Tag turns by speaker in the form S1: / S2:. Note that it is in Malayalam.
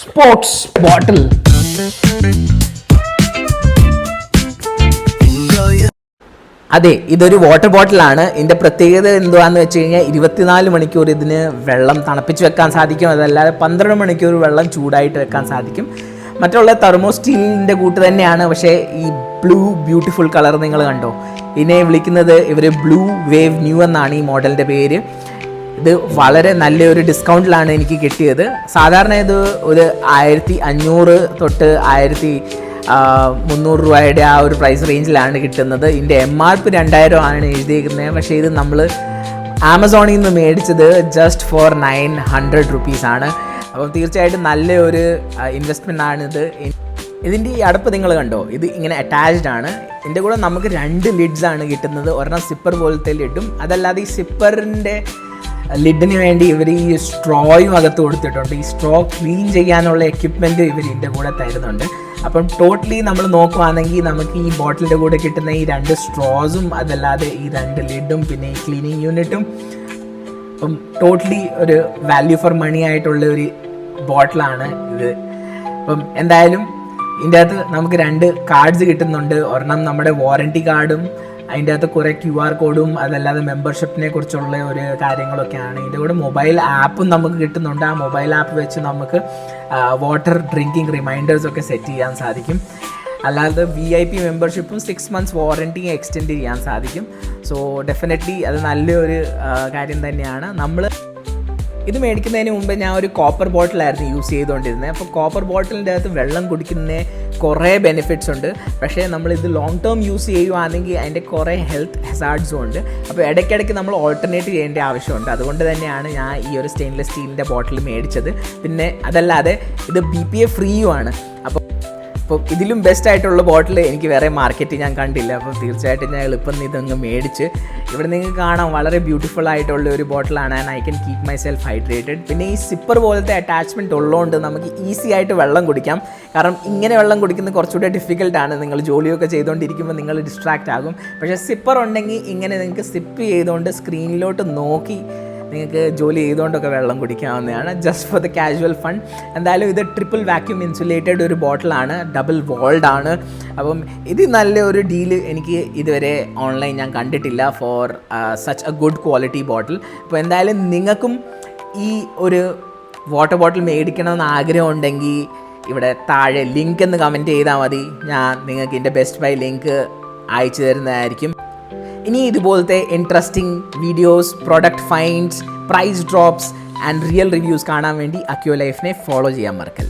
S1: സ്പോർട്സ് ബോട്ടിൽ. അതെ, ഇതൊരു വാട്ടർ ബോട്ടിലാണ്. ഇതിൻ്റെ പ്രത്യേകത എന്തുവാന്ന് വെച്ച് കഴിഞ്ഞാൽ 24 മണിക്കൂർ ഇതിന് വെള്ളം തണുപ്പിച്ച് വെക്കാൻ സാധിക്കും. അതല്ലാതെ 12 മണിക്കൂർ വെള്ളം ചൂടായിട്ട് വെക്കാൻ സാധിക്കും. മറ്റുള്ള തെർമോസ്റ്റീലിൻ്റെ കൂട്ട് തന്നെയാണ്. പക്ഷേ ഈ ബ്ലൂ ബ്യൂട്ടിഫുൾ കളർ നിങ്ങൾ കണ്ടോ? ഇതിനെ വിളിക്കുന്നത് ഇവർ ബ്ലൂ വേവ് ന്യൂ എന്നാണ് ഈ മോഡലിൻ്റെ പേര്. ഇത് വളരെ നല്ലൊരു ഡിസ്കൗണ്ടിലാണ് എനിക്ക് കിട്ടിയത്. സാധാരണ ഇത് ഒരു 1500 തൊട്ട് 1300 രൂപയുടെ ആ ഒരു പ്രൈസ് റേഞ്ചിലാണ് കിട്ടുന്നത്. ഇതിൻ്റെ MRP 2000 ആണ് എഴുതിയിരിക്കുന്നത്. പക്ഷേ ഇത് നമ്മൾ ആമസോണിൽ നിന്ന് മേടിച്ചത് ജസ്റ്റ് ഫോർ 900 റുപ്പീസാണ്. അപ്പം തീർച്ചയായിട്ടും നല്ലൊരു ഇൻവെസ്റ്റ്മെൻ്റ് ആണിത്. ഇതിൻ്റെ ഈ അടപ്പ് നിങ്ങൾ കണ്ടോ? ഇത് ഇങ്ങനെ അറ്റാച്ച്ഡ് ആണ്. ഇതിൻ്റെ കൂടെ നമുക്ക് 2 ലിഡ്സാണ് കിട്ടുന്നത്. ഒരെണ്ണം സിപ്പർ പോലത്തെ ലിഡും, അതല്ലാതെ ഈ സിപ്പറിൻ്റെ ലിഡിന് വേണ്ടി ഇവർ ഈ സ്ട്രോയും അകത്ത് കൊടുത്തിട്ടുണ്ട്. ഈ സ്ട്രോ ക്ലീൻ ചെയ്യാനുള്ള എക്യുപ്മെൻറ്റ് ഇവർ ഇതിൻ്റെ കൂടെ തരുന്നുണ്ട്. അപ്പം ടോട്ടലി നമ്മൾ നോക്കുവാണെങ്കിൽ നമുക്ക് ഈ ബോട്ടിലിൻ്റെ കൂടെ കിട്ടുന്ന ഈ 2 സ്ട്രോസും അതല്ലാതെ ഈ 2 ലിഡും പിന്നെ ഈ ക്ലീനിങ് യൂണിറ്റും, അപ്പം ടോട്ടലി ഒരു വാല്യൂ ഫോർ മണി ആയിട്ടുള്ള ഒരു ബോട്ടിലാണ് ഇത്. അപ്പം എന്തായാലും ഇതിൻ്റെ അകത്ത് നമുക്ക് 2 കാർഡ്സ് കിട്ടുന്നുണ്ട്. ഒരെണ്ണം നമ്മുടെ വാറൻറ്റി കാർഡും അതിൻ്റെ അകത്ത് കുറേ QR കോഡും അതല്ലാതെ മെമ്പർഷിപ്പിനെ കുറിച്ചുള്ള ഒരു കാര്യങ്ങളൊക്കെയാണ്. ഇതിൻ്റെ കൂടെ മൊബൈൽ ആപ്പും നമുക്ക് കിട്ടുന്നുണ്ട്. ആ മൊബൈൽ ആപ്പ് വെച്ച് നമുക്ക് വാട്ടർ ഡ്രിങ്കിങ് റിമൈൻഡേഴ്സൊക്കെ സെറ്റ് ചെയ്യാൻ സാധിക്കും. അല്ലാതെ VIP മെമ്പർഷിപ്പും 6 months വാറൻറ്റിയും എക്സ്റ്റെൻഡ് ചെയ്യാൻ സാധിക്കും. സോ ഡെഫിനറ്റ്ലി അത് നല്ലൊരു കാര്യം തന്നെയാണ്. നമ്മൾ ഇത് മേടിക്കുന്നതിന് മുമ്പ് ഞാൻ ഒരു കോപ്പർ ബോട്ടിലായിരുന്നു യൂസ് ചെയ്തുകൊണ്ടിരുന്നത്. അപ്പോൾ കോപ്പർ ബോട്ടിലിൻ്റെ അകത്ത് വെള്ളം കുടിക്കുന്നതിന് കുറേ ബെനിഫിറ്റ്സ് ഉണ്ട്. പക്ഷേ നമ്മളിത് ലോങ് ടേം യൂസ് ചെയ്യുകയാണെങ്കിൽ അതിൻ്റെ കുറേ ഹെൽത്ത് ഹെസാർഡ്സും ഉണ്ട്. അപ്പോൾ ഇടയ്ക്കിടയ്ക്ക് നമ്മൾ ഓൾട്ടർനേറ്റ് ചെയ്യേണ്ട ആവശ്യമുണ്ട്. അതുകൊണ്ട് തന്നെയാണ് ഞാൻ ഈ ഒരു സ്റ്റെയിൻലെസ് സ്റ്റീലിൻ്റെ ബോട്ടിൽ മേടിച്ചത്. പിന്നെ അതല്ലാതെ ഇത് BPA ഫ്രീയുമാണ്. അപ്പോൾ ഇതിലും ബെസ്റ്റ് ആയിട്ടുള്ള ബോട്ടിൽ എനിക്ക് വേറെ മാർക്കറ്റിൽ ഞാൻ കണ്ടില്ല. അപ്പോൾ തീർച്ചയായിട്ടും ഞാൻ എളുപ്പം ഇതങ്ങ് മേടിച്ച്. ഇവിടെ നിങ്ങൾക്ക് കാണാം വളരെ ബ്യൂട്ടിഫുൾ ആയിട്ടുള്ള ഒരു ബോട്ടിലാണ്. And I can keep my self hydrated. പിന്നെ ഈ സിപ്പർ പോലത്തെ അറ്റാച്ച്മെൻറ്റ് ഉള്ളതുകൊണ്ട് നമുക്ക് ഈസി ആയിട്ട് വെള്ളം കുടിക്കാം. കാരണം ഇങ്ങനെ വെള്ളം കുടിക്കുന്നത് കുറച്ചുകൂടെ ഡിഫിക്കൽട്ടാണ്. നിങ്ങൾ ജോലിയൊക്കെ ചെയ്തുകൊണ്ടിരിക്കുമ്പോൾ നിങ്ങൾ ഡിസ്ട്രാക്റ്റ് ആകും. പക്ഷേ സിപ്പർ ഉണ്ടെങ്കിൽ ഇങ്ങനെ നിങ്ങൾക്ക് സിപ്പ് ചെയ്തുകൊണ്ട് സ്ക്രീനിലോട്ട് നോക്കി നിങ്ങൾക്ക് ജോലി ചെയ്തുകൊണ്ടൊക്കെ വെള്ളം കുടിക്കാവുന്നതാണ്. Just for the casual fun. എന്തായാലും ഇത് ട്രിപ്പിൾ വാക്യൂം ഇൻസുലേറ്റഡ് ഒരു ബോട്ടിലാണ്, ഡബിൾ വോൾഡ് ആണ്. അപ്പം ഇത് നല്ലൊരു ഡീല് എനിക്ക് ഇതുവരെ ഓൺലൈൻ ഞാൻ കണ്ടിട്ടില്ല for such a good quality bottle. അപ്പോൾ എന്തായാലും നിങ്ങൾക്കും ഈ ഒരു വാട്ടർ ബോട്ടിൽ മേടിക്കണമെന്ന് ആഗ്രഹമുണ്ടെങ്കിൽ ഇവിടെ താഴെ ലിങ്ക് എന്ന് കമൻറ്റ് ചെയ്താൽ മതി. ഞാൻ നിങ്ങൾക്ക് ഇതിൻ്റെ ബെസ്റ്റ് ബൈ ലിങ്ക് അയച്ചു തരുന്നതായിരിക്കും. ഇനി ഇതുപോലത്തെ interesting videos, product finds, price drops and real reviews കാണാൻ വേണ്ടി അക്യോ ലൈഫിനെ ഫോളോ ചെയ്യാൻ മറക്കല്ലേ.